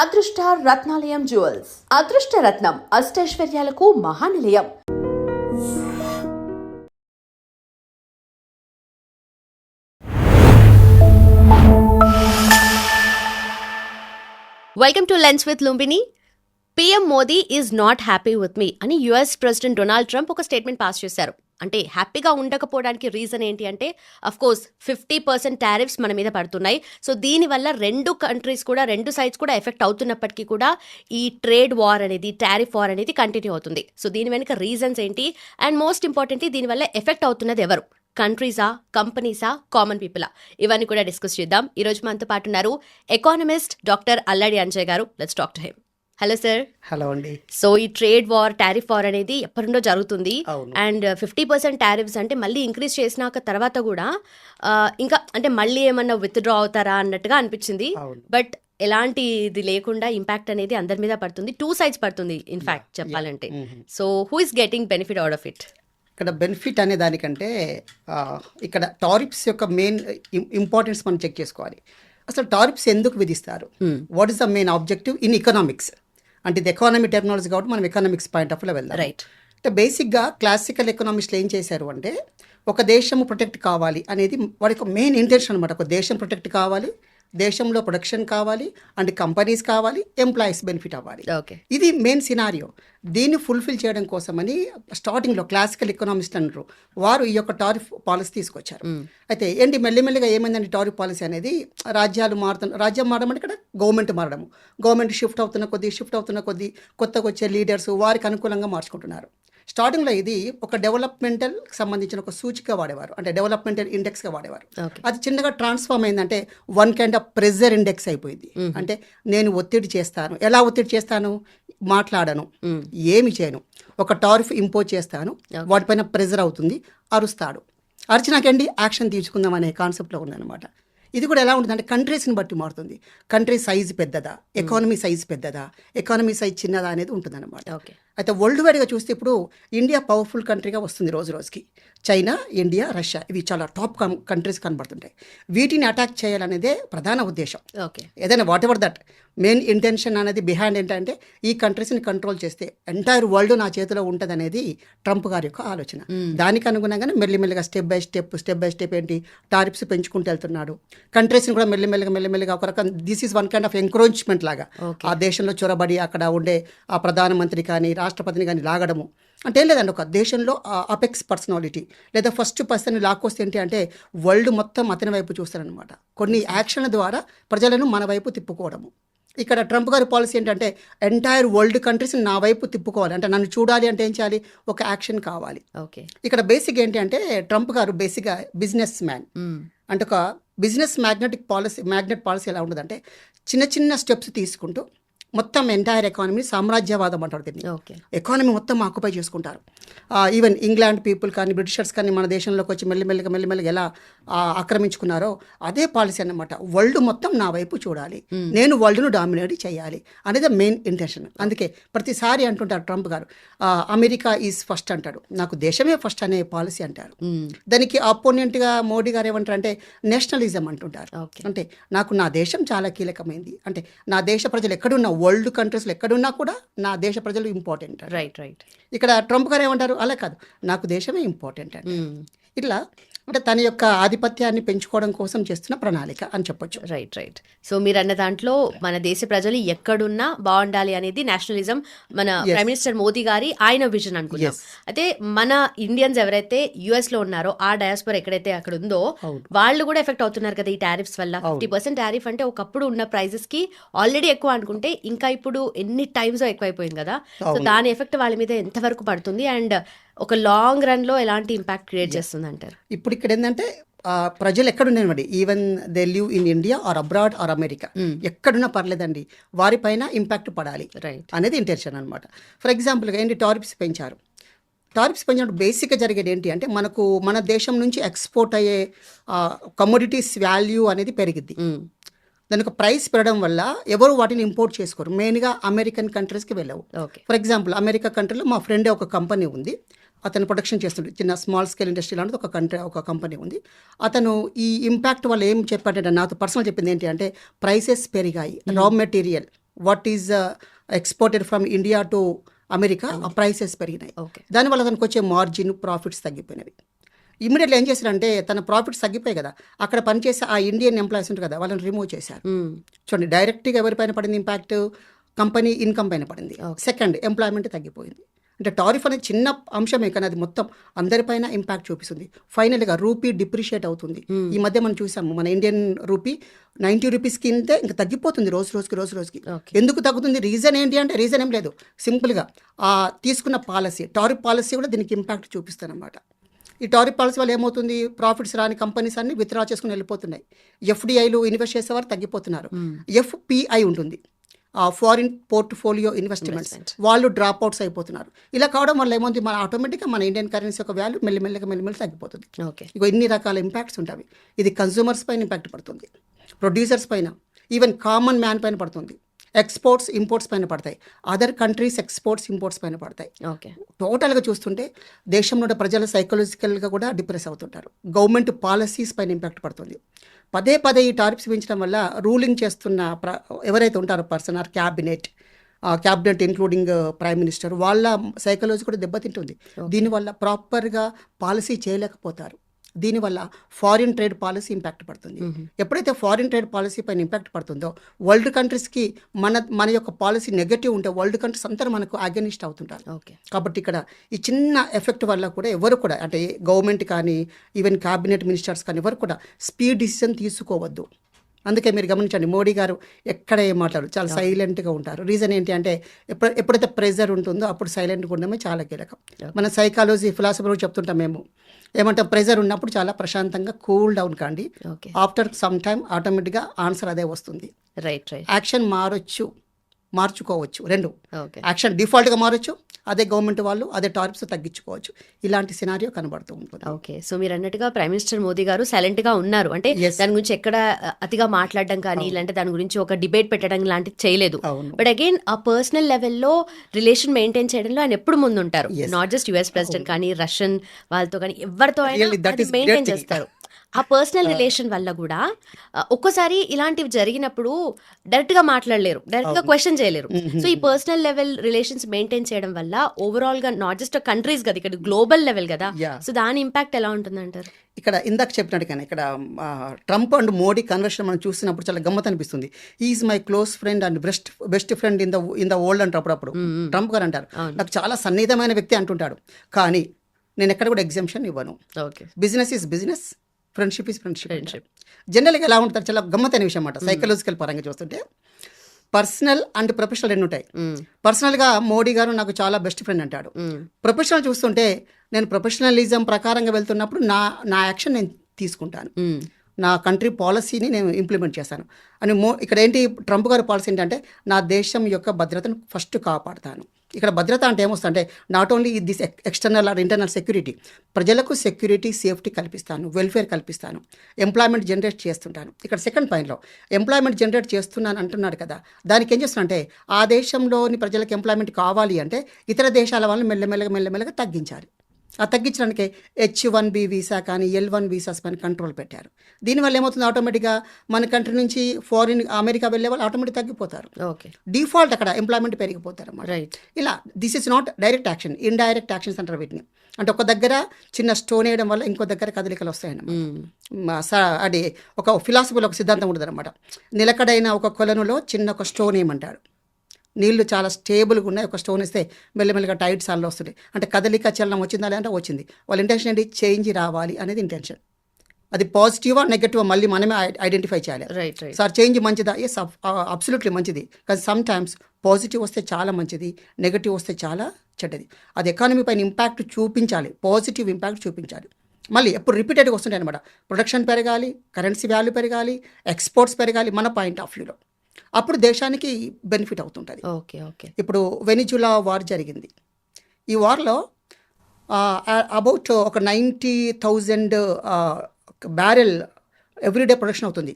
అదృష్ట రత్నాలయం జ్యువెల్స్ అదృష్ట రత్నం అష్టైశ్వర్యాలకు మహానిలయం. Welcome to lens with Lumbini. PM Modi is not happy with me అని యుఎస్ ప్రెసిడెంట్ డొనాల్డ్ ట్రంప్ ఒక స్టేట్మెంట్ పాస్ చేశారు. అంటే హ్యాపీగా ఉండకపోవడానికి రీజన్ ఏంటి అంటే అఫ్ కోర్స్ 50% టారిఫ్స్ మన మీద పడుతున్నాయి. సో దీనివల్ల రెండు సైడ్స్ కూడా ఎఫెక్ట్ అవుతున్నప్పటికీ కూడా ఈ ట్రేడ్ వార్ అనేది, టారిఫ్ వార్ అనేది కంటిన్యూ అవుతుంది. సో దీని వెనుక రీజన్స్ ఏంటి అండ్ మోస్ట్ ఇంపార్టెంట్లీ దీనివల్ల ఎఫెక్ట్ అవుతున్నది ఎవరు? కంట్రీసా, కంపెనీసా, కామన్ పీపులా? ఇవన్నీ కూడా డిస్కస్ చేద్దాం. ఈరోజు మనతో పాటు ఉన్నారు ఎకానమిస్ట్ డాక్టర్ అల్లడి అంజయ్ గారు. Let's talk to him. Hello sir. Hello అండి. సో ఈ ట్రేడ్ వార్, టారిఫ్ వార్ అనేది ఎప్పటి నుండో జరుగుతుంది. అండ్ 50% టారిఫ్స్ అంటే మళ్ళీ ఇంక్రీజ్ చేసినాక తర్వాత కూడా ఇంకా అంటే మళ్ళీ ఏమన్నా విత్డ్రా అవుతారా అన్నట్టుగా అనిపించింది. బట్ ఎలాంటి ఇది లేకుండా ఇంపాక్ట్ అనేది అందరి మీద పడుతుంది. 2 sides పడుతుంది ఇన్ఫాక్ట్ చెప్పాలంటే. So who is getting benefit out of it? ఇక్కడ బెనిఫిట్ అనే దానికంటే ఇక్కడ టారిఫ్స్ యొక్క మెయిన్ ఇంపార్టెన్స్ మనం చెక్ చేసుకోవాలి. అసలు టారిఫ్స్ ఎందుకు విధిస్తారు? What is the main objective in economics? అంటే ఇది ఎకానమీ టెక్నాలజీ కాబట్టి మనం ఎకనామిక్స్ పాయింట్ ఆఫ్ వ్యూలో వెళ్దాం. రైట్. అంటే బేసిక్గా క్లాసికల్ ఎకనామిస్ట్లు ఏం చేశారు అంటే ఒక దేశం ప్రొటెక్ట్ కావాలి అనేది వాడి యొక్క మెయిన్ ఇంటెన్షన్ అనమాట. ఒక దేశం ప్రొటెక్ట్ కావాలి, దేశంలో ప్రొడక్షన్ కావాలి, అండ్ కంపెనీస్ కావాలి, ఎంప్లాయీస్ బెనిఫిట్ అవ్వాలి. ఇది మెయిన్ సినారియో. దీన్ని ఫుల్ఫిల్ చేయడం కోసమని స్టార్టింగ్లో క్లాసికల్ ఎకనామిస్ట్ అంటారు, వారు ఈ యొక్క టారిఫ్ పాలసీ తీసుకొచ్చారు. అయితే ఏంటి మెల్లిమెల్లిగా ఏమైందండి టారిఫ్ పాలసీ అనేది? రాజ్యం మారడం అంటే ఇక్కడ గవర్నమెంట్ షిఫ్ట్ అవుతున్న కొద్దీ కొత్తగా వచ్చే లీడర్స్ వారికి అనుకూలంగా మార్చుకుంటున్నారు. స్టార్టింగ్లో ఇది ఒక డెవలప్మెంటల్ సంబంధించిన ఒక సూచిక వాడేవారు, అంటే డెవలప్మెంటల్ ఇండెక్స్గా వాడేవారు. అది చిన్నగా ట్రాన్స్ఫార్మ్ అయిందంటే one kind of pressure index అయిపోయింది. అంటే నేను ఒత్తిడి చేస్తాను. ఎలా ఒత్తిడి చేస్తాను? మాట్లాడను, ఏమి చేయను, ఒక టారిఫ్ ఇంపోజ్ చేస్తాను, వాటిపైన ప్రెజర్ అవుతుంది, అరుస్తాడు, అరిచినాకండి యాక్షన్ తీసుకుందాం అనే కాన్సెప్ట్లో ఉందన్నమాట. ఇది కూడా ఎలా ఉంటుందంటే కంట్రీస్ని బట్టి మారుతుంది. కంట్రీ సైజ్ పెద్దదా, ఎకానమీ సైజ్ పెద్దదా, ఎకానమీ సైజ్ చిన్నదా అనేది ఉంటుందన్నమాట. అయితే వరల్డ్ వైడ్గా చూస్తే ఇప్పుడు ఇండియా పవర్ఫుల్ కంట్రీగా వస్తుంది రోజుకి. చైనా, ఇండియా, రష్యా ఇవి చాలా టాప్ కంట్రీస్ కనబడుతుంటాయి. వీటిని అటాక్ చేయాలనేదే ప్రధాన ఉద్దేశం. ఏదైనా what ever that main intention అనేది బిహైండ్ ఏంటంటే ఈ కంట్రీస్ని కంట్రోల్ చేస్తే ఎంటైర్ వరల్డ్ నా చేతిలో ఉంటుంది అనేది ట్రంప్ గారి యొక్క ఆలోచన. దానికి అనుగుణంగానే మెల్లిమెల్లిగా స్టెప్ బై స్టెప్ ఏంటి టారిఫ్స్ పెంచుకుంటూ వెళ్తున్నాడు. కంట్రీస్ని కూడా మెల్లిమెల్లిగా ఒక రకం this is one kind of encouragement లాగా ఆ దేశంలో చొరబడి అక్కడ ఉండే ఆ ప్రధానమంత్రి కానీ రాష్ట్రపతిని కానీ లాగడము అంటే ఏం లేదండి. ఒక దేశంలో అపెక్స్ పర్సనాలిటీ లేదా ఫస్ట్ పర్సన్ లాక్కొస్తే ఏంటి అంటే వరల్డ్ మొత్తం అతని వైపు చూస్తారనమాట. కొన్ని యాక్షన్ల ద్వారా ప్రజలను మన వైపు తిప్పుకోవడము. ఇక్కడ ట్రంప్ గారి పాలసీ ఏంటంటే ఎంటైర్ వరల్డ్ కంట్రీస్ నా వైపు తిప్పుకోవాలి, అంటే నన్ను చూడాలి అంటే ఏం చేయాలి? ఒక యాక్షన్ కావాలి. ఇక్కడ బేసిక్ ఏంటి అంటే ట్రంప్ గారు బేసిక్గా బిజినెస్ మ్యాన్. అంటే ఒక బిజినెస్ మ్యాగ్నెట్ పాలసీ ఎలా ఉంటుందంటే చిన్న స్టెప్స్ తీసుకుంటూ మొత్తం ఎంటైర్ ఎకానమీ సామ్రాజ్యవాదం అంటారు దీన్ని. ఎకానమీ మొత్తం ఆక్యుపై చేసుకుంటారు. ఈవెన్ ఇంగ్లాండ్ పీపుల్ కానీ బ్రిటిషర్స్ కానీ మన దేశంలోకి వచ్చి మెల్లిమెల్లిగా ఎలా ఆక్రమించుకున్నారో అదే పాలసీ అన్నమాట. వరల్డ్ మొత్తం నా వైపు చూడాలి, నేను వరల్డ్ను డామినేట్ చేయాలి అనేది మెయిన్ ఇంటెన్షన్. అందుకే ప్రతిసారి అంటుంటారు ట్రంప్ గారు అమెరికా ఈజ్ ఫస్ట్ అంటాడు, నాకు దేశమే ఫస్ట్ అనే పాలసీ అంటారు. దానికి ఆపోనెంట్గా మోడీ గారు ఏమంటారు అంటే నేషనలిజం అంటుంటారు. అంటే నాకు నా దేశం చాలా కీలకమైంది, అంటే నా దేశ ప్రజలు ఎక్కడున్నా వరల్డ్ కంట్రీస్లో ఎక్కడున్నా కూడా నా దేశ ప్రజలు ఇంపార్టెంట్. రైట్. ఇక్కడ ట్రంప్ గారు ఏమంటారు? అలా కాదు, నాకు దేశమే ఇంపార్టెంట్ అంటే. ఇట్లా అంటే తన యొక్క ఆధిపత్యాన్ని పెంచుకోవడం కోసం చేస్తున్న ప్రణాళిక అని చెప్పొచ్చు. రైట్. సో మీరు అన్న దాంట్లో మన దేశ ప్రజలు ఎక్కడున్నా బాగుండాలి అనేది నేషనలిజం మన ప్రైమ్ మినిస్టర్ మోదీ గారి ఆయన విజన్ అనుకుంటాం. అయితే మన ఇండియన్స్ ఎవరైతే యుఎస్ లో ఉన్నారో ఆ డయాస్పోరా ఎక్కడైతే అక్కడ ఉందో వాళ్ళు కూడా ఎఫెక్ట్ అవుతున్నారు కదా ఈ టారిఫ్స్ వల్ల. 50% టారిఫ్ అంటే ఒకప్పుడు ఉన్న ప్రైజెస్ కి ఆల్రెడీ ఎక్కువ అనుకుంటే ఇంకా ఇప్పుడు ఎన్ని టైమ్స్ ఎక్కువైపోయింది కదా. సో దాని ఎఫెక్ట్ వాళ్ళ మీద ఎంతవరకు పడుతుంది అండ్ ఒక లాంగ్ రన్ లో ఎలాంటి ఇంపాక్ట్ క్రియేట్ చేస్తుంది అంటారు? ఇప్పుడు ఇక్కడ ఏంటంటే ప్రజలు ఎక్కడున్నాయండి, even they live in India or abroad or America, ఎక్కడున్నా పర్లేదండి, వారిపైన ఇంపాక్ట్ పడాలి అనేది ఇంటెన్షన్ అనమాట. ఫర్ ఎగ్జాంపుల్గా ఏంటి టారిఫ్స్ పెంచినప్పుడు బేసిక్గా జరిగేది ఏంటి అంటే మన దేశం నుంచి ఎక్స్పోర్ట్ అయ్యే కమోడిటీస్ వాల్యూ అనేది పెరిగిద్ది. దానికి ప్రైస్ పెరగడం వల్ల ఎవరు వాటిని ఇంపోర్ట్ చేసుకోరు, మెయిన్గా అమెరికన్ కంట్రీస్కి వెళ్ళవు. ఫర్ ఎగ్జాంపుల్ అమెరికా కంట్రీలో మా ఫ్రెండ్ ఒక కంపెనీ ఉంది, అతను ప్రొడక్షన్ చేస్తుండే చిన్న స్మాల్ స్కేల్ ఇండస్ట్రీ లాంటిది ఒక కంపెనీ ఉంది. అతను ఈ ఇంపాక్ట్ వల్ల ఏం చెప్పాడంటే నాతో పర్సనల్ చెప్పింది ఏంటి అంటే ప్రైసెస్ పెరిగాయి, raw material what is exported from India to America, ఆ ప్రైసెస్ పెరిగినాయి. ఓకే. దానివల్ల తనకు వచ్చే మార్జిన్, ప్రాఫిట్స్ తగ్గిపోయినవి. ఇమ్మీడియట్లీ ఏం చేశారంటే తన ప్రాఫిట్స్ తగ్గిపోయాయి కదా, అక్కడ పనిచేసే ఆ ఇండియన్ ఎంప్లాయీస్ ఉంటారు కదా, వాళ్ళని రిమూవ్ చేశారు. చూడండి, డైరెక్ట్గా ఎవరిపైన పడింది ఇంపాక్ట్? కంపెనీ ఇన్కమ్ పైన పడింది. సెకండ్, ఎంప్లాయ్మెంట్ తగ్గిపోయింది. అంటే టారిఫ్ అనేది చిన్న అంశమే కానీ అది మొత్తం అందరిపైన ఇంపాక్ట్ చూపిస్తుంది. ఫైనల్గా రూపీ డిప్రిషియేట్ అవుతుంది. ఈ మధ్య మనం చూసాము, మన ఇండియన్ రూపీ 90 రూపీస్ కిందే ఇంకా తగ్గిపోతుంది రోజు రోజుకి. ఎందుకు తగ్గుతుంది? రీజన్ ఏంటి అంటే రీజన్ ఏం లేదు, సింపుల్గా ఆ తీసుకున్న పాలసీ, టారిఫ్ పాలసీ కూడా దీనికి ఇంపాక్ట్ చూపిస్తానమాట. ఈ టారిఫ్ పాలసీ వల్ల ఏమవుతుంది? ప్రాఫిట్స్ రాని కంపెనీస్ అన్ని విత్డ్రా చేసుకుని వెళ్ళిపోతున్నాయి. ఎఫ్డిఐలు ఇన్వెస్ట్ చేసేవారు తగ్గిపోతున్నారు. ఎఫ్పిఐ ఉంటుంది, ఫారిన్ పోర్ట్ఫోలియో ఇన్వెస్ట్మెంట్స్, వాళ్ళు డ్రాప్ అవుట్స్ అయిపోతున్నారు. ఇలా కావడం వల్ల ఏమవుతుంది? మన ఆటోమేటిక్గా మన ఇండియన్ కరెన్సీ యొక్క వాల్యూ మెల్లిమెల్లిగా తగ్గిపోతుంది. ఇగో ఇన్ని రకాల ఇంపాక్ట్స్ ఉంటాయి. ఇది కన్జ్యూమర్స్ పైన ఇంపాక్ట్ పడుతుంది, ప్రొడ్యూసర్స్ పైన, ఈవెన్ కామన్ మ్యాన్ పైన పడుతుంది. ఎక్స్పోర్ట్స్ ఇంపోర్ట్స్ పైన పడతాయి, అదర్ కంట్రీస్ ఎక్స్పోర్ట్స్ ఇంపోర్ట్స్ పైన పడతాయి. టోటల్గా చూస్తుంటే దేశంలో ప్రజలు సైకలాజికల్గా కూడా డిప్రెస్ అవుతుంటారు. గవర్నమెంట్ పాలసీస్ పైన ఇంపాక్ట్ పడుతుంది. పదే ఈ టారిఫ్స్ పెంచడం వల్ల రూలింగ్ చేస్తున్న ఎవరైతే ఉంటారో person are cabinet including prime minister, వాళ్ళ సైకలాజీ కూడా దెబ్బతింటుంది. దీనివల్ల ప్రాపర్గా పాలసీ చేయలేకపోతారు. దీనివల్ల ఫారిన్ ట్రేడ్ పాలసీ ఇంపాక్ట్ పడుతుంది. ఎప్పుడైతే ఫారిన్ ట్రేడ్ పాలసీ పైన ఇంపాక్ట్ పడుతుందో వరల్డ్ కంట్రీస్కి మన యొక్క పాలసీ నెగటివ్ ఉంటే వరల్డ్ కంట్రీస్ అంతా మనకు అగెనిస్ట్ అవుతుంటారు. కాబట్టి ఇక్కడ ఈ చిన్న ఎఫెక్ట్ వల్ల కూడా ఎవరు కూడా, అంటే గవర్నమెంట్ కానీ ఈవెన్ క్యాబినెట్ మినిస్టర్స్ కానీ ఎవరు కూడా స్పీడ్ డిసిజన్ తీసుకోవద్దు. అందుకే మీరు గమనించండి, మోడీ గారు ఎక్కడ ఏం మాట్లాడు, చాలా సైలెంట్గా ఉంటారు. రీజన్ ఏంటి అంటే ఎప్పుడైతే ప్రెజర్ ఉంటుందో అప్పుడు సైలెంట్గా ఉండడమే చాలా కీలకం. మన సైకాలజీ ఫిలాసఫర్ చెప్తుంటాం మేము, ఏమంటే ప్రెజర్ ఉన్నప్పుడు చాలా ప్రశాంతంగా కూల్ డౌన్ కాండి, ఆఫ్టర్ సమ్ టైమ్ ఆటోమేటిక్గా ఆన్సర్ అదే వస్తుంది. యాక్షన్ మార్చుకోవచ్చు, రెండు యాక్షన్ డిఫాల్ట్గా మారొచ్చు, అదే గవర్నమెంట్ వాళ్ళు అదే టారిఫ్స్ తగ్గించుకోవచ్చు. ఇలాంటి సినారియో కనబడుతూ ఉంటుంది. ఓకే, సో మీరు అన్నట్టుగా ప్రైమ్ మినిస్టర్ మోదీ గారు సైలెంట్ గా ఉన్నారు, అంటే దాని గురించి ఎక్కడ అతిగా మాట్లాడడం కానీ ఇలాంటి దాని గురించి ఒక డిబేట్ పెట్టడం లాంటిది చేయలేదు. బట్ అగైన్ ఆ పర్సనల్ లెవెల్లో రిలేషన్ మెయింటైన్ చేయడంలో ఆయన ఎప్పుడు ముందు ఉంటారు. నాట్ జస్ట్ యుఎస్ ప్రెసిడెంట్ కానీ రష్యన్ వాళ్ళతో కానీ ఎవరితో అయినా మెయింటైన్ చేస్తారు. ఆ పర్సనల్ రిలేషన్ వల్ల కూడా ఒక్కోసారి ఇలాంటివి జరిగినప్పుడు డైరెక్ట్ గా మాట్లాడలేరు, డైరెక్ట్ గా క్వశ్చన్ చేయలేరు. సో ఈ పర్సనల్ లెవెల్ రిలేషన్స్ మెయింటైన్ చేయడం వల్ల ఓవరాల్ గా నాట్ జస్ట్ కంట్రీస్ కదా, ఇక్కడ గ్లోబల్ లెవెల్ కదా, సో దాని ఇంపాక్ట్ ఎలా ఉంటుంది అంటారు? ఇక్కడ ఇందాక చెప్పినట్టుగానే ఇక్కడ ట్రంప్ అండ్ మోడీ కన్వర్షన్ మనం చూసినప్పుడు చాలా గమ్మత్ అనిపిస్తుంది. Is my close friend and best friend in the world అంటారు అప్పుడప్పుడు ట్రంప్ గారు అంటారు. నాకు చాలా సన్నిహితమైన వ్యక్తి అంటుంటాడు, కానీ నేను ఎక్కడ కూడా ఎగ్జామ్షన్ ఇవ్వను. Business is business, friendship is friendship. జనరల్గా ఎలా ఉంటుంది? చాలా గమ్మతైన విషయం అన్నమాట. సైకలాజికల్ పరంగా చూస్తుంటే పర్సనల్ అండ్ ప్రొఫెషనల్ రెండు ఉంటాయి. పర్సనల్గా మోడీ గారు నాకు చాలా బెస్ట్ ఫ్రెండ్ అంటాడు. ప్రొఫెషనల్ చూస్తుంటే నేను ప్రొఫెషనలిజం ప్రకారంగా వెళ్తున్నప్పుడు నా యాక్షన్ నేను తీసుకుంటాను, నా కంట్రీ పాలసీని నేను ఇంప్లిమెంట్ చేస్తాను అని. ఇక్కడ ఏంటి ట్రంప్ గారి పాలసీ ఏంటంటే నా దేశం యొక్క భద్రతను ఫస్ట్ కాపాడుతాను. ఇక్కడ భద్రత అంటే ఏమొస్తుందంటే not only this external or internal security, ప్రజలకు సెక్యూరిటీ, సేఫ్టీ కల్పిస్తాను, వెల్ఫేర్ కల్పిస్తాను, ఎంప్లాయ్మెంట్ జనరేట్ చేస్తుంటాను. ఇక్కడ సెకండ్ పాయింట్లో ఎంప్లాయ్మెంట్ జనరేట్ చేస్తున్నాను అంటున్నాడు కదా, దానికి ఏం చేస్తున్నా ఆ దేశంలోని ప్రజలకు ఎంప్లాయ్మెంట్ కావాలి అంటే ఇతర దేశాల వాళ్ళని మెల్లమెల్లగా తగ్గించాలి. ఆ తగ్గించడానికి H1B వీసా కానీ L1 వీసాస్ పైన కంట్రోల్ పెట్టారు. దీనివల్ల ఏమవుతుంది? ఆటోమేటిక్గా మన కంట్రీ నుంచి ఫారిన్ అమెరికా వెళ్ళే వాళ్ళు ఆటోమేటిక్ తగ్గిపోతారు. డిఫాల్ట్ అక్కడ ఎంప్లాయ్మెంట్ పెరిగిపోతారు అన్నమాట. ఇలా this is not direct action, indirect actions అంటారు వీటిని. అంటే ఒక దగ్గర చిన్న స్టోన్ వేయడం వల్ల ఇంకో దగ్గర కదలికలు వస్తాయన్నమాట. అది ఒక ఫిలాసఫీలో ఒక సిద్ధాంతం ఉంటుంది అనమాట. నిలకడైన ఒక కొలనులో చిన్న ఒక స్టోన్ ఏమంటారు, నీళ్లు చాలా స్టేబుల్గా ఉన్నాయి, ఒక స్టోన్ ఇస్తే మెల్లమెల్లగా టైట్ సార్లు వస్తున్నాయి. అంటే కదలిక చలనం వచ్చిందా లేదంటే వచ్చింది. వాళ్ళ ఇంటెన్షన్ ఏంటి? చేంజ్ రావాలి అనేది ఇంటెన్షన్. అది పాజిటివా నెగటివా మళ్ళీ మనమే ఐడెంటిఫై చేయాలి. సార్ చేంజ్ మంచిదా? ఎస్, అబ్సల్యూట్లీ మంచిది. కానీ సమ్ టైమ్స్ పాజిటివ్ వస్తే చాలా మంచిది, నెగటివ్ వస్తే చాలా చెడ్డది. అది ఎకానమీ పైన ఇంపాక్ట్ చూపించాలి, పాజిటివ్ ఇంపాక్ట్ చూపించాలి. మళ్ళీ ఎప్పుడు రిపీటెడ్గా వస్తుంటాయి అనమాట. ప్రొడక్షన్ పెరగాలి, కరెన్సీ వాల్యూ పెరగాలి, ఎక్స్పోర్ట్స్ పెరగాలి మన పాయింట్ ఆఫ్ వ్యూలో, అప్పుడు దేశానికి బెనిఫిట్ అవుతుంటుంది. ఇప్పుడు వెనిజులా వార్ జరిగింది. ఈ వార్లో అబౌట్ ఒక 90,000 బ్యారెల్ ఎవ్రీడే ప్రొడక్షన్ అవుతుంది.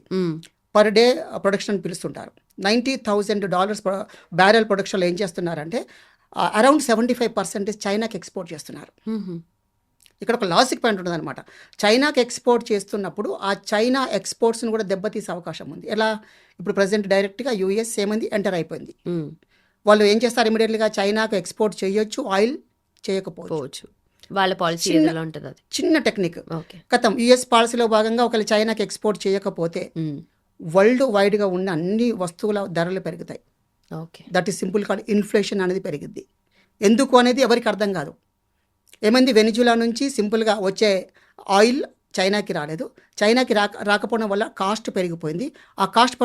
పర్ డే ప్రొడక్షన్ పిలుస్తుంటారు. $90,000 బ్యారెల్ ప్రొడక్షన్లో ఏం చేస్తున్నారంటే అరౌండ్ 75% చైనాకి ఎక్స్పోర్ట్ చేస్తున్నారు. ఇక్కడ ఒక లాజిక్ పాయింట్ ఉంటుంది అనమాట. చైనాకి ఎక్స్పోర్ట్ చేస్తున్నప్పుడు ఆ చైనా ఎక్స్పోర్ట్స్ని కూడా దెబ్బతీసే అవకాశం ఉంది. ఎలా? ఇప్పుడు ప్రజెంట్ డైరెక్ట్గా యూఎస్ ఏమైంది ఎంటర్ అయిపోయింది. వాళ్ళు ఏం చేస్తారు, ఇమీడియట్లీగా చైనాకు ఎక్స్పోర్ట్ చేయొచ్చు, ఆయిల్ చేయకపోవచ్చు. వాళ్ళ పాలసీ ఏదైనా ఉంటుంది అది. చిన్న టెక్నిక్. ఓకే. గతం యుఎస్ పాలసీలో భాగంగా ఒకవేళ చైనాకి ఎక్స్పోర్ట్ చేయకపోతే వరల్డ్ వైడ్గా ఉన్న అన్ని వస్తువుల ధరలు పెరుగుతాయి. ఓకే. దట్ ఈస్ సింపుల్ కాదు, ఇన్ఫ్లేషన్ అనేది పెరిగిద్ది. ఎందుకు అనేది ఎవరికి అర్థం కాదు. ఏమైంది, వెనిజులా నుంచి సింపుల్గా వచ్చే ఆయిల్ చైనాకి రాలేదు. చైనాకి రాకపోవడం వల్ల కాస్ట్ పెరిగిపోయింది. ఆ కాస్ట్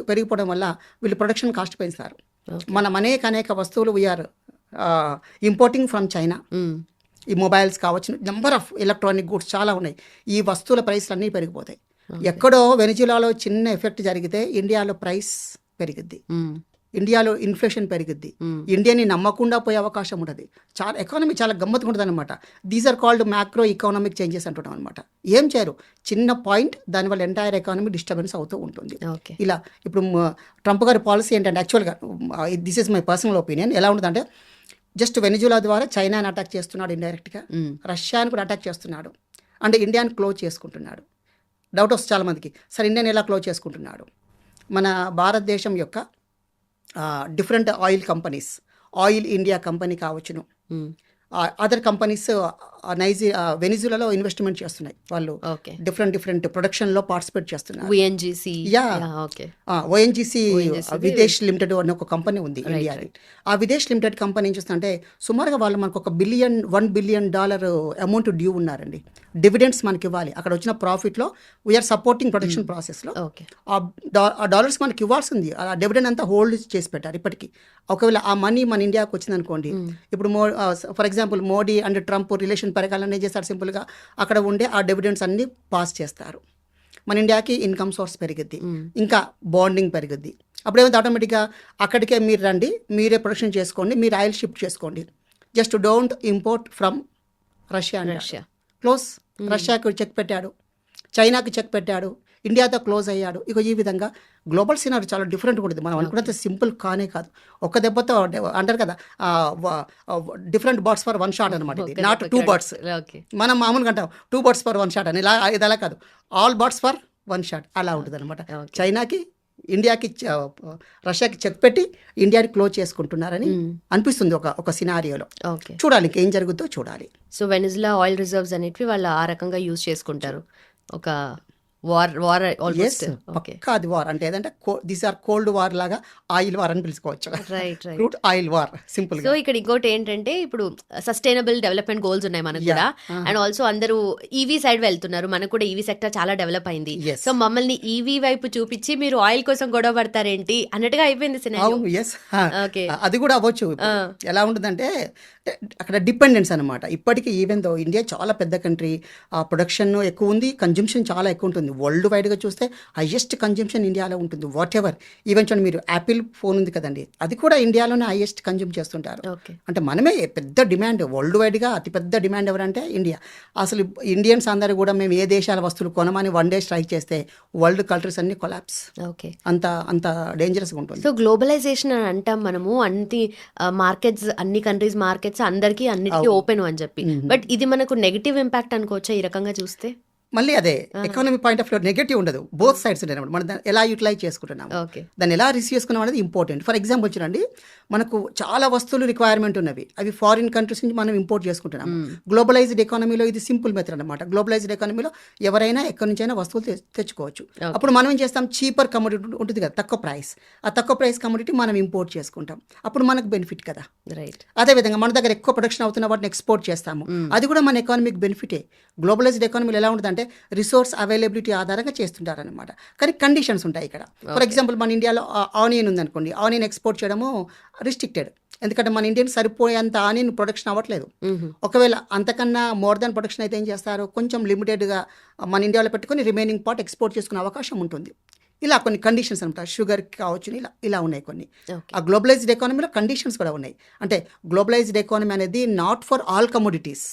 పెరిగిపోవడం వల్ల వీళ్ళు ప్రొడక్షన్ కాస్ట్ పెంచుతారు. మనం అనేక వస్తువులు వీఆర్ ఇంపోర్టింగ్ ఫ్రమ్ చైనా. ఈ మొబైల్స్ కావచ్చు, నెంబర్ ఆఫ్ ఎలక్ట్రానిక్ గూడ్స్ చాలా ఉన్నాయి. ఈ వస్తువుల ప్రైస్లు అన్నీ పెరిగిపోతాయి. ఎక్కడో వెనిజులాలో చిన్న ఎఫెక్ట్ జరిగితే ఇండియాలో ప్రైస్ పెరిగిద్ది, ఇండియాలో ఇన్ఫ్లేషన్ పెరిగిద్ది, ఇండియాని నమ్మకుండా పోయే అవకాశం ఉంటుంది. చాలా ఎకానమీ చాలా గమ్మత్తుగా ఉంటుంది అనమాట. These are called macro economic changes అంటున్నాం అనమాట. ఏం చేయరు, చిన్న పాయింట్ దానివల్ల ఎంటైర్ ఎకానమీ డిస్టర్బెన్స్ అవుతూ ఉంటుంది. ఇలా ఇప్పుడు ట్రంప్ గారి పాలసీ ఏంటంటే, యాక్చువల్గా this is my personal opinion, ఎలా ఉంటుందంటే జస్ట్ వెనిజులా ద్వారా చైనాని అటాక్ చేస్తున్నాడు ఇండైరెక్ట్గా, రష్యాని కూడా అటాక్ చేస్తున్నాడు, అంటే ఇండియాని క్లోజ్ చేసుకుంటున్నాడు. డౌట్ వస్తుంది చాలామందికి, సార్ ఇండియాని ఎలా క్లోజ్ చేసుకుంటున్నాడు? మన భారతదేశం యొక్క different oil companies, oil India company కావచ్చును, అదర్ కంపెనీస్ వెనిజులాలో ఇన్వెస్ట్మెంట్ చేస్తున్నాయి. వాళ్ళు డిఫరెంట్ ప్రొడక్షన్లో పార్టిసిపేట్ చేస్తున్నారు. ఓఎన్జీసీ విదేశ్ లిమిటెడ్ అనే ఒక కంపెనీ ఉంది ఇండియాకి. ఆ విదేశ్ లిమిటెడ్ కంపెనీ ఏం చేస్తుందంటే, సుమారుగా వాళ్ళు మనకు ఒక $1 బిలియన్ అమౌంట్ డ్యూ ఉన్నారండి. డివిడెండ్స్ మనకి ఇవ్వాలి. అక్కడ వచ్చిన ప్రాఫిట్లో వీఆర్ సపోర్టింగ్ ప్రొడక్షన్ ప్రాసెస్లో ఆ డాలర్స్ మనకి ఇవ్వాల్సింది. ఆ డివిడెండ్ అంతా హోల్డ్ చేసి పెట్టారు ఇప్పటికీ. ఒకవేళ ఆ మనీ మన ఇండియాకి వచ్చిందనుకోండి, ఇప్పుడు for example Modi and Trump relation పెరగాలని ఏం చేస్తారు, సింపుల్గా అక్కడ ఉండే ఆ డివిడెండ్స్ అన్ని పాస్ చేస్తారు. మన ఇండియాకి ఇన్కమ్ సోర్స్ పెరిగిద్ది, ఇంకా బాండింగ్ పెరిగిద్ది. అప్పుడేమైతే ఆటోమేటిక్గా అక్కడికే మీరు రండి, మీరే ప్రొడక్షన్ చేసుకోండి, మీరు ఆయిల్ షిఫ్ట్ చేసుకోండి, just don't import from Russia. Close. రష్యాకి చెక్ పెట్టాడు, చైనాకి చెక్ పెట్టాడు, ఇండియాతో క్లోజ్ అయ్యాడు. ఇక ఈ విధంగా గ్లోబల్ సినారీ చాలా డిఫరెంట్గా ఉంటుంది. మనం అనుకున్నంత సింపుల్ కానే కాదు. ఒక్క దెబ్బతో అంటారు కదా, different birds for one shot అనమాట. ఇది నాట్ 2 బర్డ్స్. మనం మామూలుగా అంటాం 2 బర్డ్స్ ఫర్ 1 షాట్ అని. ఇది అలా కాదు, ఆల్ బర్డ్స్ ఫర్ 1 షాట్ అలా ఉంటుంది అనమాట. చైనాకి, ఇండియాకి, రష్యాకి చెక్ పెట్టి ఇండియాని క్లోజ్ చేసుకుంటున్నారని అనిపిస్తుంది ఒక సినారియోలో. చూడాలి ఇంకేం జరుగుతుందో చూడాలి. సో వెనిజులా ఆయిల్ రిజర్వ్స్ అనేటివి వాళ్ళు ఆ రకంగా యూజ్ చేసుకుంటారు. ఒక వార్ అది వార్ అంటే ఏదంటే దిస్ ఆర్ కోల్డ్ వార్ లాగా ఆయిల్ వార్ అని పిలుచుకోవచ్చు. Right, oil war simple. So ఇక్కడ ఇంకోటి ఏంటంటే, ఇప్పుడు సస్టైనబుల్ డెవలప్మెంట్ గోల్స్ ఉన్నాయి మనకు కూడా, అండ్ ఆల్సో అందరూ ఈవీ సైడ్ వెళ్తున్నారు. మనకు కూడా ఈవీ సెక్టర్ చాలా డెవలప్ అయింది. సో మమ్మల్ని ఈవీ వైపు చూపించి మీరు ఆయిల్ కోసం గొడవ పడతారేంటి అన్నట్టుగా అయిపోయింది సినారియో. అది కూడా అవ్వచ్చు. ఎలా ఉంటుందంటే అక్కడ డిపెండెన్స్ అనమాట. ఇప్పటికీ ఈవెన్ దో ఇండియా చాలా పెద్ద కంట్రీ, ప్రొడక్షన్ ఎక్కువ ఉంది, కన్జంప్షన్ చాలా ఎక్కువ ఉంటుంది. వరల్డ్ వైడ్గా చూస్తే హైయెస్ట్ కన్జంప్షన్ ఇండియాలో ఉంటుంది. వాట్ ఎవర్, ఈవెన్ చూడండి మీరు యాపిల్ ఫోన్ ఉంది కదండి, అది కూడా ఇండియాలోనే హైయెస్ట్ కన్జ్యూమ్ చేస్తుంటారు. అంటే మనమే పెద్ద డిమాండ్, వరల్డ్ వైడ్గా అతిపెద్ద డిమాండ్ ఎవరంటే ఇండియా. అసలు ఇండియన్స్ అందరూ కూడా మేము ఏ దేశాల వస్తువులు కొనమని వన్ డే స్ట్రైక్ చేస్తే వరల్డ్ కంట్రీస్ అన్ని కొలాప్స్. అంత డేంజరస్గా ఉంటుంది. సో గ్లోబలైజేషన్ అని అంటాం మనము, మార్కెట్స్, అన్ని కంట్రీస్ మార్కెట్స్ అందరికీ అన్నిటికీ ఓపెన్ అని చెప్పి, బట్ ఇది మనకు నెగిటివ్ ఇంపాక్ట్ అనుకోవచ్చా ఈ రకంగా చూస్తే? మళ్ళీ అదే economy point of view negative ఉండదు, బోత్ సైడ్స్ ఉంటాయి అనమాట. మనం దాన్ని ఎలా యూటిలైజ్ చేసుకుంటున్నాం, దాన్ని ఎలా రిసీవ్ చేసుకున్నాం అనేది ఇంపార్టెంట్. ఫర్ ఎగ్జాంపుల్ చూడండి, మనకు చాలా వస్తువులు రిక్వైర్మెంట్ ఉన్నవి, అవి ఫారిన్ కంట్రీస్ నుంచి మనం ఇంపోర్ట్ చేసుకుంటున్నాం. గ్లోబలైజ్డ్ ఎకానమీలో ఇది సింపుల్ మెథడ్ అనమాట. గ్లోబలైజ్డ్ ఎకానమీలో ఎవరైనా ఎక్కడి నుంచైనా వస్తువులు తెచ్చుకోవచ్చు. అప్పుడు మనం ఏం చేస్తాం, చీపర్ కమోడిటీ ఉంటుంది కదా, తక్కువ ప్రైస్, ఆ తక్కువ ప్రైస్ కమోడిటీ మనం ఇంపోర్ట్ చేసుకుంటాం. అప్పుడు మనకు బెనిఫిట్ కదా. రైట్. అదేవిధంగా మన దగ్గర ఎక్కువ ప్రొడక్షన్ అవుతున్న వాటిని ఎక్స్పోర్ట్ చేస్తాము, అది కూడా మన ఎకానమీకి బెనిఫిటే. గ్లోబలైజ్డ్ ఎకానమీలో ఎలా ఉంటుంది, రిసోర్స్ అవైలబిలిటీ ఆధారంగా చేస్తుంటారనమాట. కానీ కండిషన్స్ ఉంటాయి ఇక్కడ. ఫర్ ఎగ్జాంపుల్ మన ఇండియాలో ఆనియన్ ఉందనుకోండి, ఆనియన్ ఎక్స్పోర్ట్ చేయడము రిస్ట్రిక్టెడ్, ఎందుకంటే మన ఇండియన్ సరిపోయేంత ఆనియన్ ప్రొడక్షన్ అవ్వట్లేదు. ఒకవేళ అంతకన్నా మోర్ దాన్ ప్రొడక్షన్ అయితే ఏం చేస్తారు, కొంచెం లిమిటెడ్గా మన ఇండియాలో పెట్టుకొని రిమైనింగ్ పార్ట్ ఎక్స్పోర్ట్ చేసుకునే అవకాశం ఉంటుంది. ఇలా కొన్ని కండిషన్స్ అనమాట. షుగర్ కావచ్చు, ఇలా ఉన్నాయి కొన్ని. ఆ గ్లోబలైజ్డ్ ఎకానమీలో కండిషన్స్ కూడా ఉన్నాయి. అంటే గ్లోబలైజ్డ్ ఎకానమీ అనేది not for all commodities,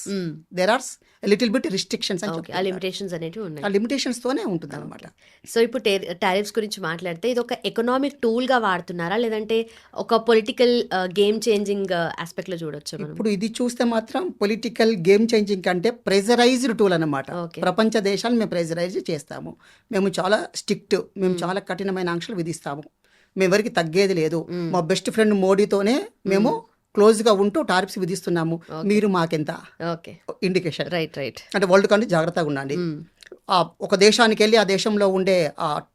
there are little bit restrictions అని చెప్పి, ఆ లిమిటేషన్స్ తోనే ఉంటుంది అనమాట. సో ఇప్పుడు టారిఫ్స్ గురించి మాట్లాడితే ఇది ఒక ఎకనామిక్ టూల్ గా వాడుతున్నారా, లేదంటే ఒక పొలిటికల్ గేమ్ చేంజింగ్ ఆస్పెక్ట్ లో చూడొచ్చు? ఇప్పుడు ఇది చూస్తే మాత్రం పొలిటికల్ గేమ్ చేంజింగ్ కంటే ప్రెజరైజ్డ్ టూల్ అనమాట. ప్రపంచ దేశాలు మేము ప్రెజరైజ్ చేస్తాము, మేము చాలా స్ట్రిక్ట్, మేము మేము చాలా కఠినమైన ఆంక్షలు విధిస్తాము, మేము ఎవరికి తగ్గేది లేదు, మా బెస్ట్ ఫ్రెండ్ మోడీతోనే మేము క్లోజ్గా ఉంటూ టారిఫ్స్ విధిస్తున్నాము, మీరు మాకెంత ఓకే ఇండికేషన్. రైట్ రైట్ అంటే వరల్డ్ కంటే జాగ్రత్తగా ఉండండి. ఒక దేశానికి వెళ్ళి ఆ దేశంలో ఉండే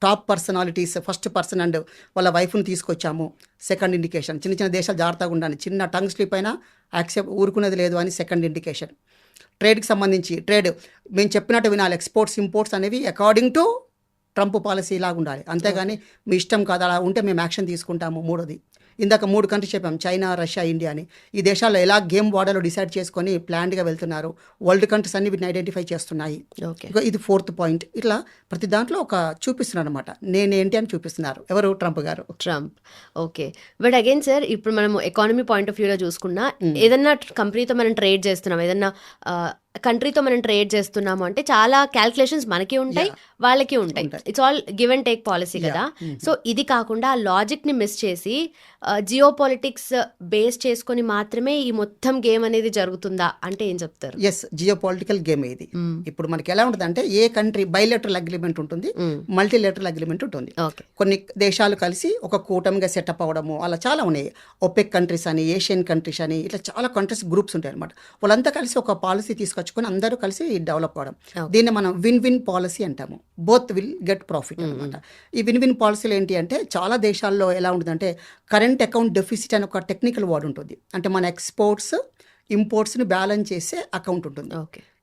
top personalities, first person and వాళ్ళ వైఫ్ని తీసుకొచ్చాము, సెకండ్ ఇండికేషన్. చిన్న చిన్న దేశాలు జాగ్రత్తగా ఉండండి, చిన్న టంగ్ స్లిప్ అయినా యాక్సెప్ట్ ఊరుకునేది లేదు అని సెకండ్ ఇండికేషన్. ట్రేడ్కి సంబంధించి ట్రేడ్ మేము చెప్పినట్టు వినాలి, ఎక్స్పోర్ట్స్ ఇంపోర్ట్స్ అనేవి అకార్డింగ్ టు ట్రంప్ పాలసీ లాగా ఉండాలి, అంతేగాని మీ ఇష్టం కాదు అలా ఉంటే మేము యాక్షన్ తీసుకుంటాము. మూడోది, ఇందాక 3 కంట్రీస్ చెప్పాం, చైనా, రష్యా, ఇండియా అని. ఈ దేశాల్లో ఎలా గేమ్ వాడాలో డిసైడ్ చేసుకొని ప్లాన్డ్గా వెళ్తున్నారు. వరల్డ్ కంట్రీస్ అన్ని వీటిని ఐడెంటిఫై చేస్తున్నాయి. ఇది 4th పాయింట్. ఇట్లా ప్రతి దాంట్లో ఒక చూపిస్తున్నారు అనమాట, నేనేంటి అని చూపిస్తున్నారు. ఎవరు? ట్రంప్ గారు. Trump. Okay. But again sir, ఇప్పుడు మనం ఎకానమీ పాయింట్ ఆఫ్ వ్యూలో చూసుకున్నా, ఏదన్నా కంపెనీతో మనం ట్రేడ్ చేస్తున్నాం, ఏదన్నా కంట్రీతో మనం ట్రేడ్ చేస్తున్నాము అంటే చాలా క్యాల్కులేషన్స్ మనకి ఉంటాయి, వాళ్ళకి ఉంటాయి. It's all give and take policy కదా. సో ఇది కాకుండా ఆ లాజిక్ ని మిస్ చేసి జియో పాలిటిక్స్ బేస్ చేసుకొని మాత్రమే ఈ మొత్తం గేమ్ అనేది జరుగుతుందా అంటే ఏం చెప్తారు? ఎస్, జియో పొలిటికల్ గేమ్ ఇది. ఇప్పుడు మనకి ఎలా ఉంటుంది అంటే, ఏ కంట్రీ బైలేటరల్ అగ్రిమెంట్ ఉంటుంది, మల్టీలేటరల్ అగ్రిమెంట్ ఉంటుంది. కొన్ని దేశాలు కలిసి ఒక కూటమిగా సెటప్ అవ్వడము, అలా చాలా ఉన్నాయి. ఒపెక్ కంట్రీస్ అని, ఏషియన్ కంట్రీస్ అని, ఇట్లా చాలా కంట్రీస్ గ్రూప్స్ ఉంటాయి అనమాట. వాళ్ళంతా కలిసి ఒక పాలసీ తీసుకొచ్చుకొని అందరూ కలిసి డెవలప్ అవ్వడం, దీన్ని మనం విన్ విన్ పాలసీ అంటాము. బోత్ విల్ గెట్ ప్రాఫిట్ అనమాట. ఈ విన్ విన్ పాలసీలు ఏంటి అంటే, చాలా దేశాల్లో ఎలా ఉంటుందంటే, కరెంట్ అకౌంట్ డెఫిసిట్ అని ఒక టెక్నికల్ వర్డ్ ఉంటుంది. అంటే మన ఎక్స్పోర్ట్స్ ఇంపోర్ట్స్ని బ్యాలెన్స్ చేసే అకౌంట్ ఉంటుంది.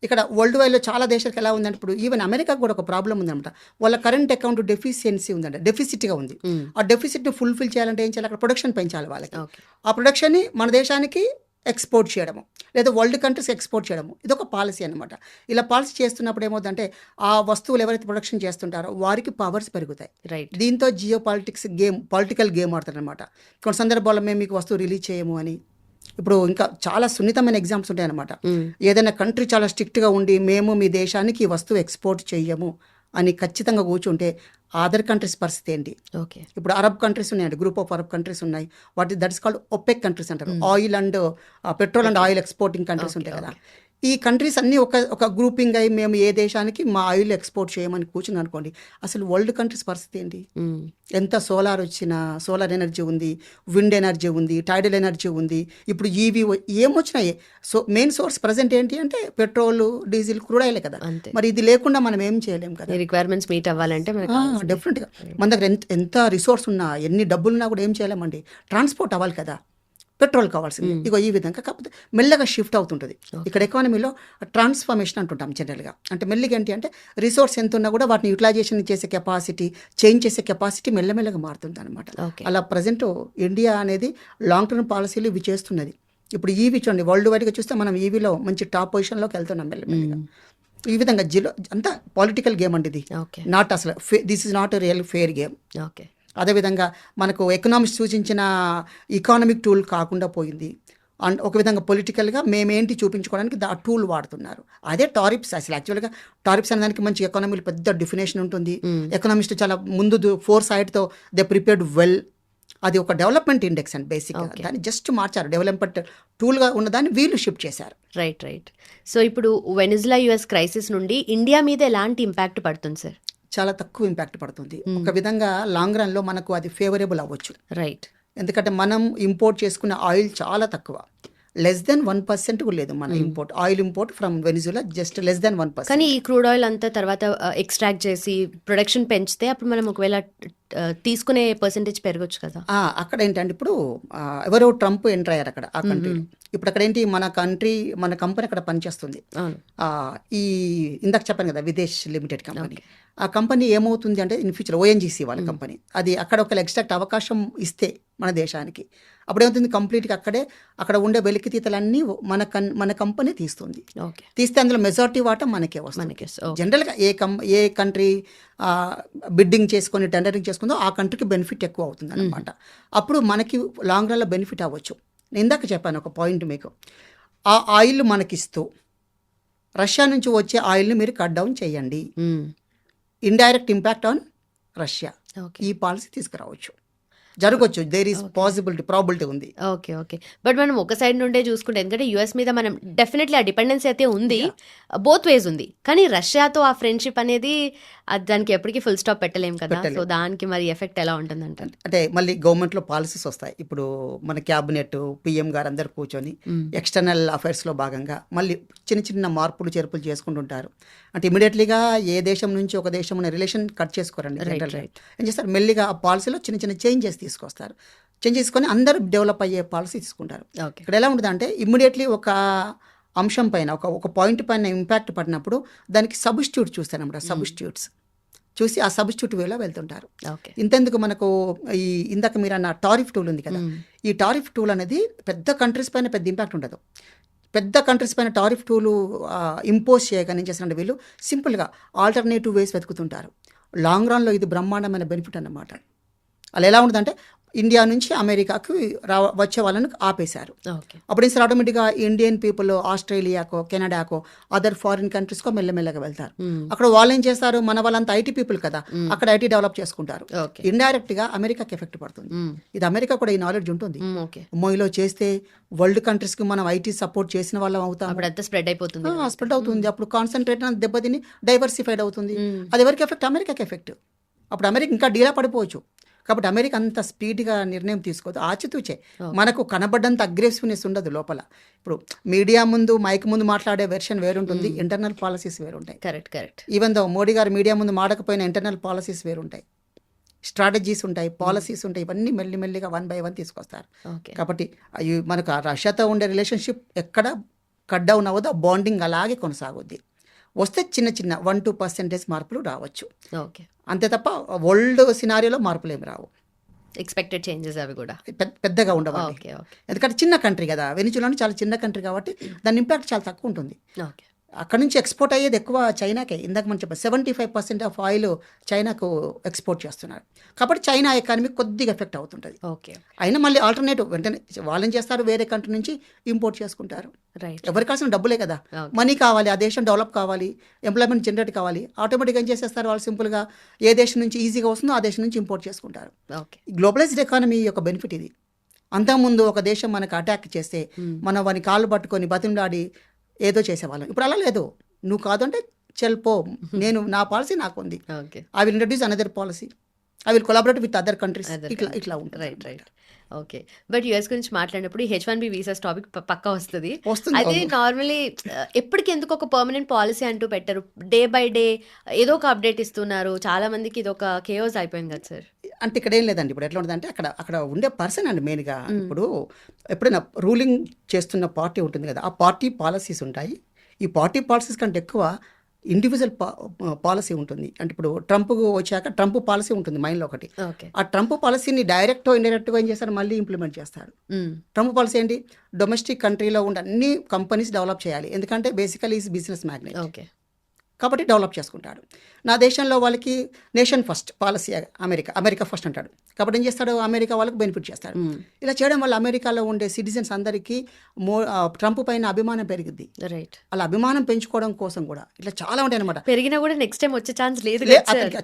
ఇక్కడ వరల్డ్ వైడ్లో చాలా దేశాలకు ఎలా ఉందంటే, ఇప్పుడు ఈవెన్ అమెరికాకు కూడా ఒక ప్రాబ్లం ఉందన్నమాట. వాళ్ళ కరెంట్ అకౌంట్ డెఫిషియన్సీ ఉందంటే, డెఫిసిట్గా ఉంది. ఆ డెఫిసిట్ని ఫుల్ఫిల్ చేయాలంటే ఏం చేయాలి? అక్కడ ప్రొడక్షన్ పెంచాలి వాళ్ళకి. ఆ ప్రొడక్షన్ని మన దేశానికి ఎక్స్పోర్ట్ చేయడము, లేదా వరల్డ్ కంట్రీస్ ఎక్స్పోర్ట్ చేయడము, ఇదొక పాలసీ అనమాట. ఇలా పాలసీ చేస్తున్నప్పుడు ఏమవుతుందంటే, ఆ వస్తువులు ఎవరైతే ప్రొడక్షన్ చేస్తుంటారో వారికి పవర్స్ పెరుగుతాయి. దీంతో geo politics game, political game ఆడతారు అనమాట. కొన్ని సందర్భాల్లో మేము మీకు వస్తువు రిలీజ్ చేయము అని. ఇప్పుడు ఇంకా చాలా సున్నితమైన ఎగ్జామ్స్ ఉంటాయి అనమాట. ఏదైనా కంట్రీ చాలా స్ట్రిక్ట్గా ఉండి, మేము మీ దేశానికి ఈ వస్తువు ఎక్స్పోర్ట్ చెయ్యము అని ఖచ్చితంగా కూర్చుంటే, అదర్ కంట్రీస్ పరిస్థితి ఏంటి? ఇప్పుడు అరబ్ కంట్రీస్ ఉన్నాయండి, గ్రూప్ ఆఫ్ అరబ్ కంట్రీస్ ఉన్నాయి. That is called OPEC countries అంటారు. Oil and petrol and oil exporting countries ఉంటాయి కదా. ఈ కంట్రీస్ అన్నీ ఒక గ్రూపింగ్ అయ్యి, మేము ఏ దేశానికి మా ఆయిల్ ఎక్స్పోర్ట్ చేయమని కూర్చుని అనుకోండి, అసలు వరల్డ్ కంట్రీస్ పరిస్థితి ఏంటి? ఎంత సోలార్ వచ్చినా, సోలార్ ఎనర్జీ ఉంది, విండ్ ఎనర్జీ ఉంది, టైడల్ ఎనర్జీ ఉంది, ఇప్పుడు ఈవీ ఏమొచ్చినాయి. సో మెయిన్ సోర్స్ ప్రజెంట్ ఏంటి అంటే పెట్రోల్, డీజిల్, క్రూడ్ ఆయిలే కదా. మరి ఇది లేకుండా మనం ఏం చేయలేము కదా. రిక్వైర్మెంట్స్ మీట్ అవ్వాలంటే డెఫినెట్గా మన దగ్గర ఎంత రిసోర్స్ ఉన్నా, ఎన్ని డబ్బులున్నా కూడా ఏం చేయలేమండి. ట్రాన్స్పోర్ట్ అవ్వాలి కదా, పెట్రోల్ కావాల్సింది. ఇగో ఈ విధంగా కాకపోతే మెల్లగా షిఫ్ట్ అవుతుంటుంది. ఇక్కడ ఎకానమీలో ట్రాన్స్ఫర్మేషన్ అంటుంటాం జనరల్గా. అంటే మెల్లిగా ఏంటి అంటే, రిసోర్స్ ఎంత ఉన్నా కూడా వాటిని యూటిలైజేషన్ చేసే కెపాసిటీ, చేంజ్ చేసే కెపాసిటీ మెల్లమెల్లగా మారుతుంది అనమాట. అలా ప్రజెంట్ ఇండియా అనేది లాంగ్ టర్మ్ పాలసీలు ఇవి చేస్తున్నది. ఇప్పుడు ఈవీ చూడండి, వరల్డ్ వైడ్గా చూస్తే మనం ఈవీలో మంచి టాప్ పొజిషన్లోకి వెళ్తున్నాం మెల్లమెల్లగా. ఈ విధంగా జిలో అంతా పొలిటికల్ గేమ్ అండి ఇది. నాట్ అసలు this is not a real fair game. అదేవిధంగా మనకు ఎకనామిక్స్ సూచించిన ఎకానమిక్ టూల్ కాకుండా పోయింది. అండ్ ఒక విధంగా పొలిటికల్గా మేమేంటి చూపించుకోవడానికి ఆ టూల్ వాడుతున్నారు. అదే టారిఫ్స్. అసలు యాక్చువల్గా టారిఫ్స్ అనే దానికి మంచి ఎకానమీలో పెద్ద డెఫినేషన్ ఉంటుంది. ఎకనామిస్ట్ చాలా ముందు ఫోర్ సైడ్తో దే ప్రిపేర్డ్ వెల్. అది ఒక డెవలప్మెంట్ ఇండెక్స్ అండ్ బేసిక్గా దాన్ని జస్ట్ మార్చారు. డెవలప్మెంట్ టూల్గా ఉన్నదాన్ని వీళ్ళు షిఫ్ట్ చేశారు. రైట్. సో ఇప్పుడు వెనిజులా యుఎస్ క్రైసిస్ నుండి ఇండియా మీద ఎలాంటి ఇంపాక్ట్ పడుతుంది సార్? చాలా తక్కువ ఇంపాక్ట్ పడుతుంది. ఒక విధంగా లాంగ్ రన్లో మనకు అది ఫేవరబుల్ అవ్వచ్చు. రైట్. ఎందుకంటే మనం ఇంపోర్ట్ చేసుకున్న ఆయిల్ చాలా తక్కువ, లెస్ దెన్ 1% కూడా లేదు మన import. Oil import from Venezuela just less than 1%. కానీ ఈ క్రూడ్ ఆయిల్ అంతా తర్వాత ఎక్స్ట్రాక్ట్ చేసి ప్రొడక్షన్ పెంచితే అప్పుడు మనం ఒకవేళ తీసుకునే పర్సెంటేజ్ పెరగచ్చు కదా. అక్కడ ఏంటంటే, ఇప్పుడు ఎవరో ట్రంప్ ఎంటర్ అయ్యారు అక్కడ ఆ కంట్రీలో. ఇప్పుడు అక్కడ ఏంటి, మన కంపెనీ అక్కడ పనిచేస్తుంది. ఈ ఇందాక చెప్పాను కదా, విదేశ్ లిమిటెడ్ కంపెనీ. ఆ కంపెనీ ఏమవుతుంది అంటే, ఇన్ ఫ్యూచర్ ఓఎన్జీసీ వాళ్ళ కంపెనీ, అది అక్కడ ఒక ఎక్స్ట్రాక్ట్ అవకాశం ఇస్తే మన దేశానికి, అప్పుడేమవుతుంది, కంప్లీట్గా అక్కడ ఉండే వెలికితీతలన్నీ మన కంపెనీ తీస్తుంది. తీస్తే అందులో మెజారిటీ వాటా మనకే వస్తుంది. జనరల్గా ఏ కంట్రీ బిడ్డింగ్ చేసుకొని టెండరింగ్ చేసుకుందో ఆ కంట్రీకి బెనిఫిట్ ఎక్కువ అవుతుంది అనమాట. అప్పుడు మనకి లాంగ్ రన్లో బెనిఫిట్ అవ్వచ్చు. నేను ఇందాక చెప్పాను ఒక పాయింట్ మీకు, ఆ ఆయిల్ మనకిస్తూ రష్యా నుంచి వచ్చే ఆయిల్ని మీరు కట్ డౌన్ చేయండి, ఇండైరెక్ట్ ఇంపాక్ట్ ఆన్ రష్యా, ఈ పాలసీ తీసుకురావచ్చు. జరగవచ్చు, దేర్ ఈస్ ప్రాబిలిటీ ఉంది. ఓకే. ఓకే. బట్ మనం ఒక సైడ్ నుండే చూసుకుంటే ఎందుకంటే యూఎస్ మీద మనం డెఫినెట్లీ ఆ డిపెండెన్సీ అయితే ఉంది. బోత్ వేస్ ఉంది. కానీ రష్యాతో ఆ ఫ్రెండ్‌షిప్ అనేది దానికి ఎప్పటికీ ఫుల్ స్టాప్ పెట్టలేం కదా! సో దానికి మరి ఎఫెక్ట్ ఎలా ఉంటుందంటారు? అంటే మళ్ళీ గవర్నమెంట్లో పాలసీస్ వస్తాయి. ఇప్పుడు మన క్యాబినెట్, పీఎం గారు అందరు కూర్చొని ఎక్స్టర్నల్ అఫైర్స్లో భాగంగా మళ్ళీ చిన్న చిన్న మార్పులు చేర్పులు చేసుకుంటుంటారు. అంటే ఇమీడియట్లీగా ఏ దేశం నుంచి ఒక దేశం ఉన్న రిలేషన్ కట్ చేసుకోరండి. జనరల్గా ఏం చేస్తారు, మెల్లిగా ఆ పాలసీలో చిన్న చిన్న చేంజెస్ తీసుకొస్తారు. చేంజ్ చేసుకొని అందరూ డెవలప్ అయ్యే పాలసీ తీసుకుంటారు. ఓకే. ఇక్కడ ఎలా ఉంటుంది అంటే ఇమ్మీడియట్లీ ఒక అంశం పైన ఒక పాయింట్ పైన ఇంపాక్ట్ పడినప్పుడు దానికి సబ్స్టిట్యూట్ చూస్తారన్నమాట. సబ్స్టిట్యూట్స్ చూసి ఆ సబ్స్టిట్యూట్ వేలో వెళ్తుంటారు. ఓకే. ఇంతెందుకు మనకు ఈ ఇందాక మీరు అన్న టారిఫ్ టూల్ ఉంది కదా, ఈ టారిఫ్ టూల్ అనేది పెద్ద కంట్రీస్ పైన పెద్ద ఇంపాక్ట్ ఉండదు. పెద్ద కంట్రీస్ పైన టారిఫ్ టూలు ఇంపోజ్ చేయగానే ఏం చేస్తారంటే వీళ్ళు సింపుల్గా ఆల్టర్నేటివ్ వేస్ వెతుకుతుంటారు. లాంగ్ రన్లో ఇది బ్రహ్మాండమైన బెనిఫిట్ అన్నమాట. అలా ఎలా ఉంటుందంటే ఇండియా నుంచి అమెరికాకు వచ్చే వాళ్ళని ఆపేశారు. ఓకే. అప్పుడు ఏం సార్ ఆటోమేటిక్గా ఇండియన్ పీపుల్ ఆస్ట్రేలియాకో, కెనడాకో, అదర్ ఫారిన్ కంట్రీస్కో మెల్లమెల్లగా వెళ్తారు. అక్కడ వాళ్ళు ఏం చేస్తారు, మన వాళ్ళంతా ఐటీ పీపుల్ కదా, అక్కడ ఐటీ డెవలప్ చేసుకుంటారు. ఓకే. ఇండైరెక్ట్గా అమెరికాకి ఎఫెక్ట్ పడుతుంది. ఇది అమెరికా కూడా ఈ నాలెడ్జ్ ఉంటుంది. ఓకే. మొయిలో చేస్తే వరల్డ్ కంట్రీస్కి మనం ఐటీ సపోర్ట్ చేసిన వాళ్ళం అవుతాం. అప్పుడు అంతా స్ప్రెడ్ అయిపోతుంది. స్ప్రెడ్ అవుతుంది. అప్పుడు కాన్సన్ట్రేట్ అనేది దెబ్బతిని డైవర్సిఫైడ్ అవుతుంది. అది ఎవరికి ఎఫెక్ట్, అమెరికాకి ఎఫెక్ట్. అప్పుడు అమెరికా ఇంకా డీలా పడిపోవచ్చు. కాబట్టి అమెరికా అంత స్పీడ్గా నిర్ణయం తీసుకోవద్దు, ఆచితూచే. మనకు కనబడ్డంత అగ్రెసివ్నెస్ ఉండదు లోపల. ఇప్పుడు మీడియా ముందు, మైక్ ముందు మాట్లాడే వెర్షన్ వేరుంటుంది, ఇంటర్నల్ పాలసీస్ వేరుంటాయి. Correct. Even though Modi garu media ముందు మాడకపోయిన ఇంటర్నల్ పాలసీస్ వేరుంటాయి, స్ట్రాటజీస్ ఉంటాయి, పాలసీస్ ఉంటాయి. ఇవన్నీ మెల్లిమెల్లిగా 1 by 1 తీసుకొస్తారు. కాబట్టి మనకు ఆ రష్యాతో ఉండే రిలేషన్షిప్ ఎక్కడ కట్ డౌన్ అవ్వదు, ఆ బాండింగ్ అలాగే కొనసాగుద్ది. వస్తే చిన్న చిన్న 1-2% మార్పులు రావచ్చు, ఓకే. అంతే తప్ప వరల్డ్ సినారియోలో మార్పులు ఏమి రావు. ఎక్స్పెక్టెడ్ చేంజెస్ అవి కూడా పెద్దగా ఉండవండి. ఓకే. ఓకే. ఎందుకంటే చిన్న కంట్రీ కదా, వెనిజులాని చాలా చిన్న కంట్రీ కాబట్టి దాని ఇంపాక్ట్ చాలా తక్కువ ఉంటుంది. ఓకే. అక్కడ నుంచి ఎక్స్పోర్ట్ అయ్యేది ఎక్కువ చైనాకే. ఇందాక మనం చెప్పాం 75% ఆఫ్ ఆయిల్ చైనాకు ఎక్స్పోర్ట్ చేస్తున్నారు. కాబట్టి చైనా ఎకానమీ కొద్దిగా ఎఫెక్ట్ అవుతుంటుంది. ఓకే. అయినా మళ్ళీ ఆల్టర్నేటివ్ వెంటనే వాళ్ళని చేస్తారు, వేరే కంట్రీ నుంచి ఇంపోర్ట్ చేసుకుంటారు. రైట్. ఎవరికి కావాల్సిన డబ్బులే కదా, మనీ కావాలి, ఆ దేశం డెవలప్ కావాలి, ఎంప్లాయ్మెంట్ జనరేట్ కావాలి. ఆటోమేటిక్గా ఏం చేసేస్తారు వాళ్ళు, సింపుల్గా ఏ దేశం నుంచి ఈజీగా వస్తుందో ఆ దేశం నుంచి ఇంపోర్ట్ చేసుకుంటారు. ఓకే. గ్లోబలైజ్డ్ ఎకానమీ యొక్క బెనిఫిట్ ఇది. అంతకుముందు ఒక దేశం మనకు అటాక్ చేస్తే మనం వాని కాళ్ళు పట్టుకొని బతిమలాడి ఏదో చేసేవాళ్ళం. ఇప్పుడు అలా లేదు. నువ్వు కాదంటే చెల్పో, నేను నా పాలసీ నాకు ఉంది, okay. I will introduce another policy, I will collaborate with other countries. ఇట్లా ఉంటుంది. రైట్. ఓకే. బట్ యూఎస్ గురించి మాట్లాడినప్పుడు H1B వీసాస్ టాపిక్ పక్కా వస్తుంది. వస్తుంది. అయితే నార్మలీ ఎప్పటికి ఎందుకు ఒక పర్మనెంట్ పాలసీ అంటూ పెట్టరు, డే బై డే ఏదో ఒక అప్డేట్ ఇస్తున్నారు. చాలా మందికి ఇది ఒక కేయోస్ అయిపోయింది కదా సార్. అంటే ఇక్కడ ఏం లేదండి. ఇప్పుడు ఎట్లా ఉంటుందంటే అక్కడ ఉండే పర్సన్ అండి మెయిన్గా. ఇప్పుడు ఎప్పుడైనా రూలింగ్ చేస్తున్న పార్టీ ఉంటుంది కదా, ఆ పార్టీ పాలసీస్ ఉంటాయి. ఈ పార్టీ పాలసీస్ కంటే ఎక్కువ ఇండివిజువల్ పాలసీ ఉంటుంది. అంటే ఇప్పుడు ట్రంప్ వచ్చాక ట్రంప్ పాలసీ ఉంటుంది మైండ్లో ఒకటి. ఓకే. ఆ ట్రంప్ పాలసీని డైరెక్ట్ ఇండైరెక్ట్గా ఏం చేస్తారు, మళ్ళీ ఇంప్లిమెంట్ చేస్తారు. ట్రంప్ పాలసీ ఏంటి, డొమెస్టిక్ కంట్రీలో ఉండే అన్ని కంపెనీస్ డెవలప్ చేయాలి. ఎందుకంటే basically is business magnet. Okay. కాబట్టి డెవలప్ చేసుకుంటాడు. నా దేశంలో వాళ్ళకి nation first policy America first అంటాడు. కాబట్టి ఏం చేస్తాడు, అమెరికా వాళ్ళకి బెనిఫిట్ చేస్తాడు. ఇలా చేయడం వల్ల అమెరికాలో ఉండే సిటిజన్స్ అందరికీ ట్రంప్ పైన అభిమానం పెరిగింది. రైట్. అలా అభిమానం పెంచుకోవడం కోసం కూడా ఇట్లా చాలా ఉంటాయి అనమాట. పెరిగినా కూడా నెక్స్ట్ టైం వచ్చే ఛాన్స్ లేదు,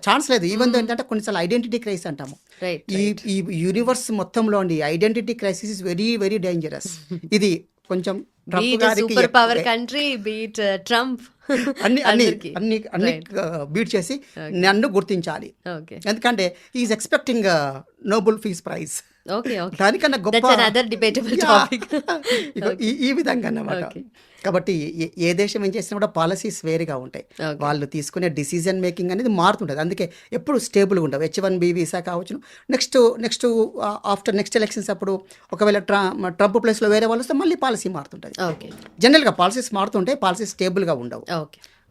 ఛాన్స్ లేదు. ఈవెన్ ఏంటంటే కొన్నిసార్లు ఐడెంటిటీ క్రైసిస్ అంటాము. ఈ యూనివర్స్ మొత్తంలో అండి identity crisis is very very dangerous. ఇది కొంచెం super power country beat Trump అన్ని బీట్ చేసి నన్ను గుర్తించాలి. ఎందుకంటే is expecting Nobel peace prize. దానికన్నా గొప్ప ఈ విధంగా అన్నమాట. కాబట్టి ఏ దేశం ఏం చేసినా కూడా పాలసీస్ వేరుగా ఉంటాయి. వాళ్ళు తీసుకునే డిసిజన్ మేకింగ్ అనేది మారుతుంటుంది. అందుకే ఎప్పుడు స్టేబుల్గా ఉండవు. H1B వీసా కావచ్చు, నెక్స్ట్ ఆఫ్టర్ నెక్స్ట్ ఎలక్షన్స్ అప్పుడు ఒకవేళ ట్రంప్ ప్లేస్లో వేరే వాళ్ళు వస్తే మళ్ళీ పాలసీ మారుతుంటుంది. జనరల్గా పాలసీస్ మారుతుంటాయి, పాలసీస్ స్టేబుల్గా ఉండవు.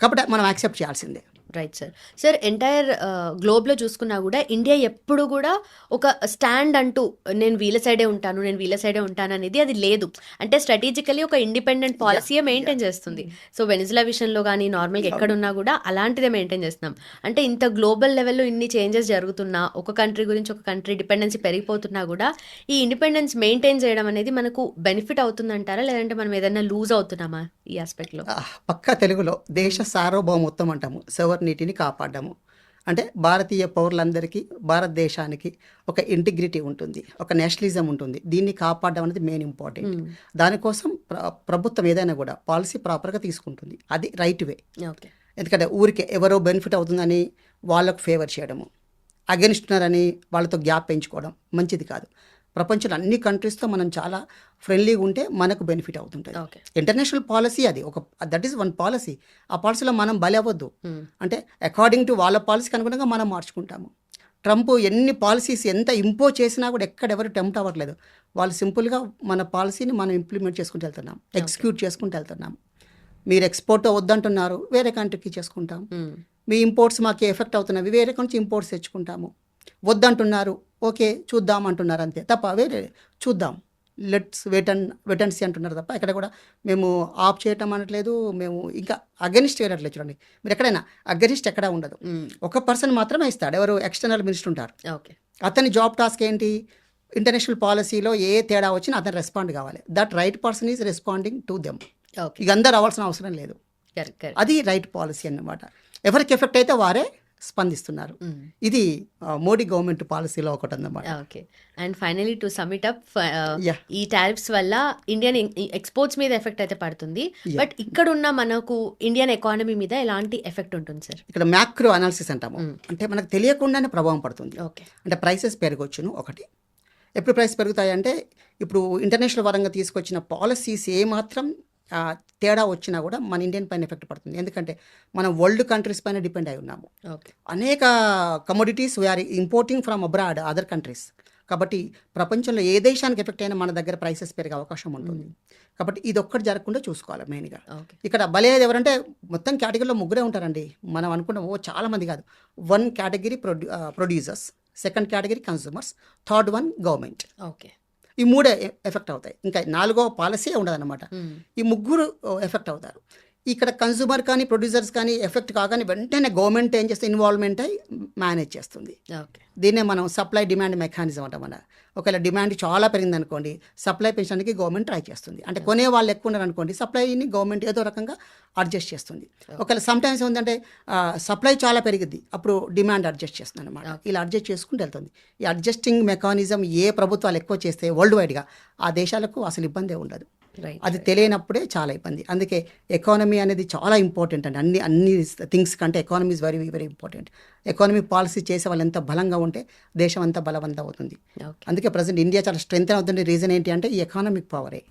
కాబట్టి మనం యాక్సెప్ట్ చేయాల్సిందే. రైట్ సార్ ఎంటైర్ గ్లోబ్లో చూసుకున్నా కూడా ఇండియా ఎప్పుడు కూడా ఒక స్టాండ్ అంటూ నేను వీళ్ళ సైడే ఉంటాను అనేది అది లేదు. అంటే స్ట్రాటజికలీ ఒక ఇండిపెండెంట్ పాలసీయే మెయింటైన్ చేస్తుంది. సో వెనిజులా విషయంలో కానీ నార్మల్గా ఎక్కడున్నా కూడా అలాంటిదే మెయింటైన్ చేస్తున్నాం. అంటే ఇంత గ్లోబల్ లెవెల్లో ఇన్ని చేంజెస్ జరుగుతున్నా, ఒక కంట్రీ గురించి ఒక కంట్రీ డిపెండెన్సీ పెరిగిపోతున్నా కూడా ఈ ఇండిపెండెన్స్ మెయింటైన్ చేయడం అనేది మనకు బెనిఫిట్ అవుతుందంటారా, లేదంటే మనం ఏదైనా లూజ్ అవుతున్నామా ఈ ఆస్పెక్ట్లో? పక్కా తెలుగులో దేశ సార్వభౌమత్వం అంటాము, నీటిని కాపాడము. అంటే భారతీయ పౌరులందరికీ భారతదేశానికి ఒక ఇంటిగ్రిటీ ఉంటుంది, ఒక నేషనలిజం ఉంటుంది. దీన్ని కాపాడడం అనేది మెయిన్ ఇంపార్టెంట్. దానికోసం ప్రభుత్వం ఏదైనా కూడా పాలసీ ప్రాపర్గా తీసుకుంటుంది. అది రైట్ వే. ఓకే. ఎందుకంటే ఊరికే ఎవరో బెనిఫిట్ అవుతుందని వాళ్ళకు ఫేవర్ చేయడము, అగెనిస్ట్ ఉన్నారని వాళ్ళతో గ్యాప్ పెంచుకోవడం మంచిది కాదు. ప్రపంచంలో అన్ని కంట్రీస్తో మనం చాలా ఫ్రెండ్లీగా ఉంటే మనకు బెనిఫిట్ అవుతుంటుంది. ఓకే. ఇంటర్నేషనల్ పాలసీ అది ఒక, దట్ ఈస్ వన్ పాలసీ. ఆ పాలసీలో మనం బలి అవ్వద్దు. అంటే అకార్డింగ్ టు వాళ్ళ పాలసీకి అనుగుణంగా మనం మార్చుకుంటాము. ట్రంప్ ఎన్ని పాలసీస్ ఎంత ఇంపోజ్ చేసినా కూడా ఎక్కడెవరు టెంప్ట్ అవ్వట్లేదు. వాళ్ళు సింపుల్గా మన పాలసీని మనం ఇంప్లిమెంట్ చేసుకుంటూ వెళ్తున్నాం, ఎగ్జిక్యూట్ చేసుకుంటూ వెళ్తున్నాం. మీరు ఎక్స్పోర్ట్ వద్దంటున్నారు, వేరే కంట్రీకి చేసుకుంటాం. మీ ఇంపోర్ట్స్ మాకు ఎఫెక్ట్ అవుతున్నవి, వేరే నుంచి ఇంపోర్ట్స్ తెచ్చుకుంటాము. వద్దంటున్నారు, ఓకే చూద్దాం అంటున్నారు, అంతే తప్ప వేరే చూద్దాం, లెట్స్ వెయిట్ అండ్ సీ అంటున్నారు తప్ప ఎక్కడ కూడా మేము ఆఫ్ చేయటం అనట్లేదు, మేము ఇంకా అగెనిస్ట్ చేయట్లేదు. చూడండి, మీరు ఎక్కడైనా అగెనిస్ట్ ఎక్కడా ఉండదు. ఒక పర్సన్ మాత్రమే ఇస్తాడు, ఎవరు ఎక్స్టర్నల్ మినిస్టర్ ఉంటారు. ఓకే. అతని జాబ్ టాస్క్ ఏంటి? ఇంటర్నేషనల్ పాలసీలో ఏ తేడా వచ్చినా అతను రెస్పాండ్ కావాలి. That right person is responding to them. Okay. ఇక అందరు అవ్వాల్సిన అవసరం లేదు. అది రైట్ పాలసీ అన్నమాట. ఎవరికి ఎఫెక్ట్ అయితే వారే స్పందిస్తున్నారు. ఇది మోడీ గవర్నమెంట్ పాలసీలో ఒకటి అన్నమాట. Okay. And finally to some it up, ఈ టారిఫ్స్ వల్ల ఇండియన్ ఎక్స్పోర్ట్స్ మీద ఎఫెక్ట్ అయితే పడుతుంది, బట్ ఇక్కడ ఉన్న మనకు ఇండియన్ ఎకానమీ మీద ఎలాంటి ఎఫెక్ట్ ఉంటుంది సార్? ఇక్కడ మ్యాక్రో అనాలిసిస్ అంటాము. అంటే మనకు తెలియకుండానే ప్రభావం పడుతుంది. ఓకే. అంటే ప్రైసెస్ పెరగొచ్చును ఒకటి. ఎప్పుడు ప్రైస్ పెరుగుతాయంటే ఇప్పుడు ఇంటర్నేషనల్ పరంగా తీసుకొచ్చిన పాలసీస్ ఏమాత్రం తేడా వచ్చినా కూడా మన ఇండియన్ పైన ఎఫెక్ట్ పడుతుంది. ఎందుకంటే మనం వరల్డ్ కంట్రీస్ పైన డిపెండ్ అయి ఉన్నాము. అనేక commodities we are importing from abroad, other countries. కాబట్టి ప్రపంచంలో ఏ దేశానికి ఎఫెక్ట్ అయినా మన దగ్గర ప్రైసెస్ పెరిగే అవకాశం ఉంటుంది. కాబట్టి ఇది ఒక్కటి జరగకుండా చూసుకోవాలి మెయిన్గా. ఇక్కడ బలేది ఎవరంటే మొత్తం కేటగిరీలో ముగ్గురే ఉంటారండి. మనం అనుకున్న చాలా మంది కాదు. One category producers, second category consumers, third one government. Okay. ఈ మూడే ఎఫెక్ట్ అవుతాయి. ఇంకా నాలుగో పాలసీ ఉండదన్నమాట. ఈ ముగ్గురు ఎఫెక్ట్ అవుతారు. ఇక్కడ కన్సూమర్ కానీ ప్రొడ్యూసర్స్ కానీ ఎఫెక్ట్ కాగానే వెంటనే గవర్నమెంట్ ఏం చేస్తే ఇన్వాల్వ్మెంట్ అయి మేనేజ్ చేస్తుంది. దీన్నే మనం సప్లై డిమాండ్ మెకానిజం అంటాం. మన ఒకవేళ డిమాండ్ చాలా పెరిగింది అనుకోండి, సప్లై పెంచడానికి గవర్నమెంట్ ట్రై చేస్తుంది. అంటే కొనే వాళ్ళు ఎక్కువ ఉన్నారు అనుకోండి, సప్లైని గవర్నమెంట్ ఏదో రకంగా అడ్జస్ట్ చేస్తుంది. ఒకవేళ సమ్టైమ్స్ ఏంటంటే సప్లై చాలా పెరిగింది, అప్పుడు డిమాండ్ అడ్జస్ట్ చేస్తుంది అనమాట. ఇలా అడ్జస్ట్ చేసుకుంటూ వెళ్తుంది. ఈ అడ్జస్టింగ్ మెకానిజం ఏ ప్రభుత్వాలు ఎక్కువ చేస్తే వరల్డ్ వైడ్గా ఆ దేశాలకు అసలు ఇబ్బందే ఉండదు. అది తెలియనప్పుడే చాలా ఇబ్బంది. అందుకే ఎకానమీ అనేది చాలా ఇంపార్టెంట్ అండి. అన్ని థింగ్స్ కంటే economy is very very important. Economy policy చేసే వాళ్ళు ఎంత బలంగా ఉంటే దేశం అంతా బలవంతం అవుతుంది. అందుకే ప్రజెంట్ ఇండియా చాలా స్ట్రెంగ్ అవుతుంది. రీజన్ ఏంటి అంటే ఈ ఎకానమిక్ పవరే.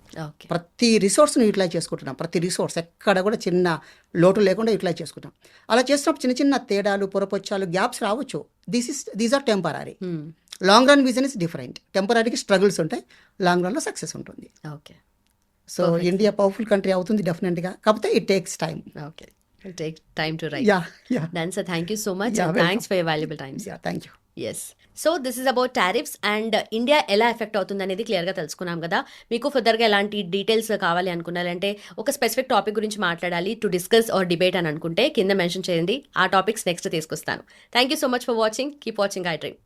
ప్రతి రిసోర్స్ను యూటిలైజ్ చేసుకుంటున్నాం. ప్రతి రిసోర్స్ ఎక్కడ కూడా చిన్న లోటు లేకుండా యూటిలైజ్ చేసుకుంటాం. అలా చేసినప్పుడు చిన్న చిన్న తేడాలు, పొరపొచ్చాలు, గ్యాప్స్ రావచ్చు. These are temporary. Long run vision is different. టెంపరీకి స్ట్రగుల్స్ ఉంటాయి, లాంగ్ రన్లో సక్సెస్ ఉంటుంది. Okay. So India powerful country అవుతుంది డెఫినెట్గా. కాకపోతే it takes time. Okay. It'll take time to write. Yeah. Then sir, thank you so much. Yeah, And thanks for your valuable time. Yeah, thank you. Yes. So this is about tariffs and India ఎలా effect అవుతుంది అనేది క్లియర్గా తెలుసుకున్నాం కదా. మీకు ఫర్దర్గా ఎలాంటి details కావాలి అనుకున్నారంటే, ఒక స్పెసిఫిక్ టాపిక్ గురించి మాట్లాడాలి, టు డిస్కస్ ఆర్ డిబేట్ అని అనుకుంటే కింద మెన్షన్ చేయండి. ఆ టాపిక్స్ నెక్స్ట్ తీసుకొస్తాను. Thank you so much for watching. Keep watching I dream.